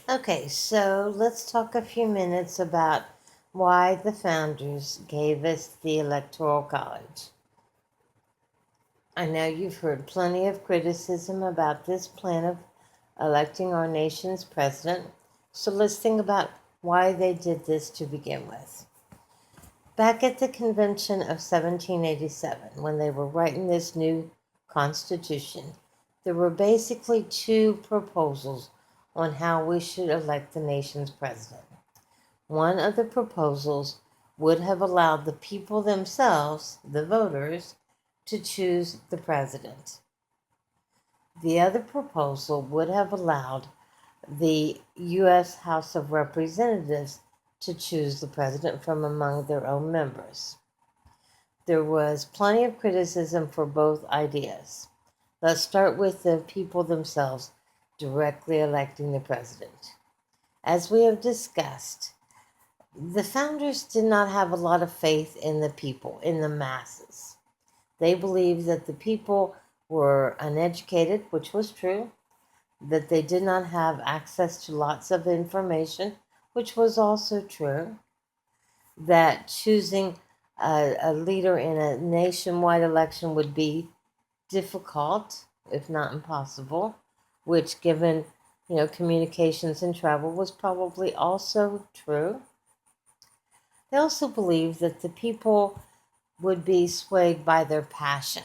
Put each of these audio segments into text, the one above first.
Okay, so let's talk a few minutes about why the founders gave us the Electoral College. I know you've heard plenty of criticism about this plan of electing our nation's president, so let's think about why they did this to begin with. Back at the convention of 1787, when they were writing this new Constitution, there were basically two proposals on how we should elect the nation's president. One of the proposals would have allowed the people themselves, the voters, to choose the president. The other proposal would have allowed the U.S. House of Representatives to choose the president from among their own members. There was plenty of criticism for both ideas. Let's start with the people themselves directly electing the president. As we have discussed, the founders did not have a lot of faith in the people, in the masses. They believed that the people were uneducated, which was true, that they did not have access to lots of information, which was also true, that choosing a leader in a nationwide election would be difficult, if not impossible, which given communications and travel was probably also true. They also believed that the people would be swayed by their passion,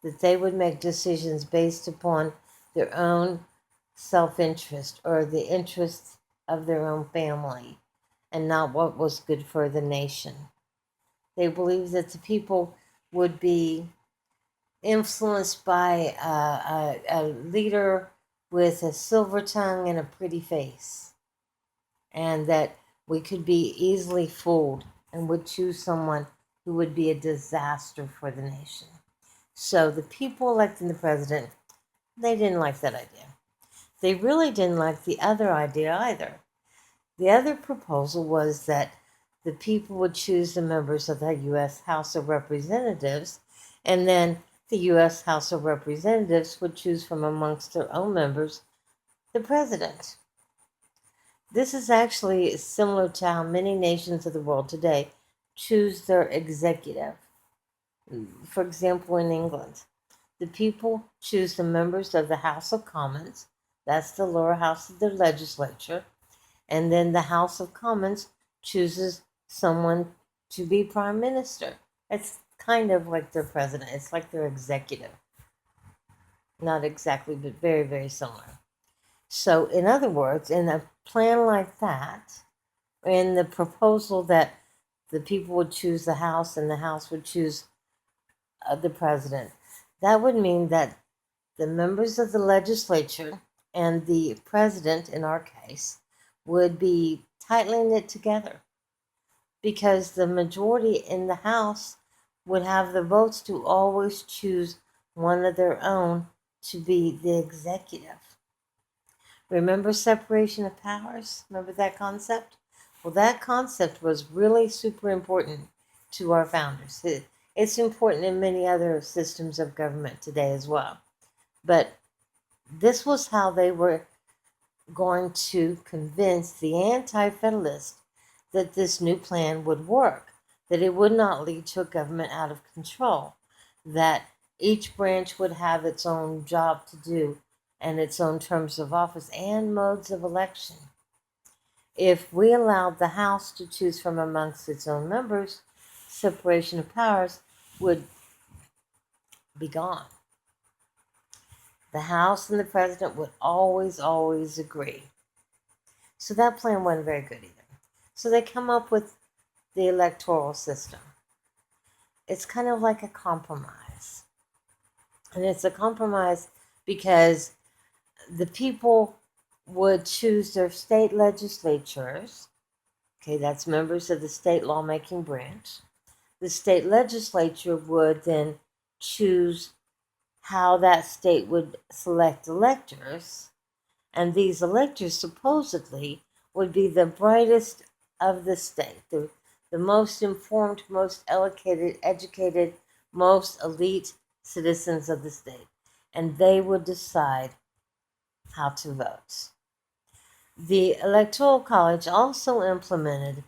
that they would make decisions based upon their own self-interest or the interests of their own family and not what was good for the nation. They believed that the people would be influenced by a leader with a silver tongue and a pretty face, and that we could be easily fooled and would choose someone who would be a disaster for the nation. So the people electing the president, they didn't like that idea. They really didn't like the other idea either. The other proposal was that the people would choose the members of the U.S. House of Representatives, and then the U.S. House of Representatives would choose from amongst their own members the president. This is actually similar to how many nations of the world today choose their executive. For example, in England, the people choose the members of the House of Commons, that's the lower house of the legislature, and then the House of Commons chooses someone to be prime minister. It's kind of like their president. It's like their executive. Not exactly, but very, very similar. So, in other words, in a plan like that, in the proposal that the people would choose the House and the House would choose the president, that would mean that the members of the legislature and the president, in our case, would be tightly knit together because the majority in the House would have the votes to always choose one of their own to be the executive. Remember separation of powers? Remember that concept? Well, that concept was really super important to our founders. It's important in many other systems of government today as well. But this was how they were going to convince the anti-federalists that this new plan would work, that it would not lead to a government out of control, that each branch would have its own job to do and its own terms of office and modes of election. If we allowed the House to choose from amongst its own members, separation of powers would be gone. The House and the President would always agree. So that plan wasn't very good either. So they come up with the electoral system. It's kind of like a compromise. And it's a compromise because the people would choose their state legislatures. Okay, that's members of the state lawmaking branch. The state legislature would then choose how that state would select electors. And these electors supposedly would be the brightest of the state, the most informed, most educated, most elite citizens of the state. And they would decide how to vote. The Electoral College also implemented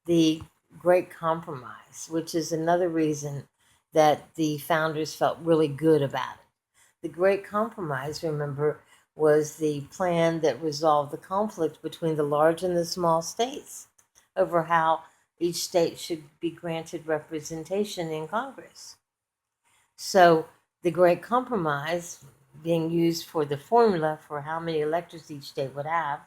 the Great Compromise, which is another reason that the founders felt really good about it. The Great Compromise, remember, was the plan that resolved the conflict between the large and the small states over how each state should be granted representation in Congress. So the Great Compromise being used for the formula for how many electors each state would have.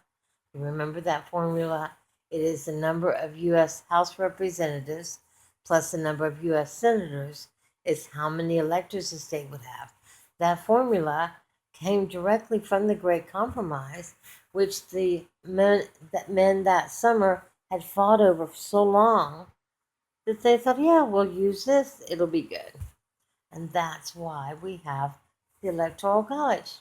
You remember that formula? It is the number of U.S. House Representatives plus the number of U.S. Senators is how many electors a state would have. That formula came directly from the Great Compromise, which the men that summer had fought over for so long that they thought, yeah, we'll use this, it'll be good. And that's why we have the Electoral College.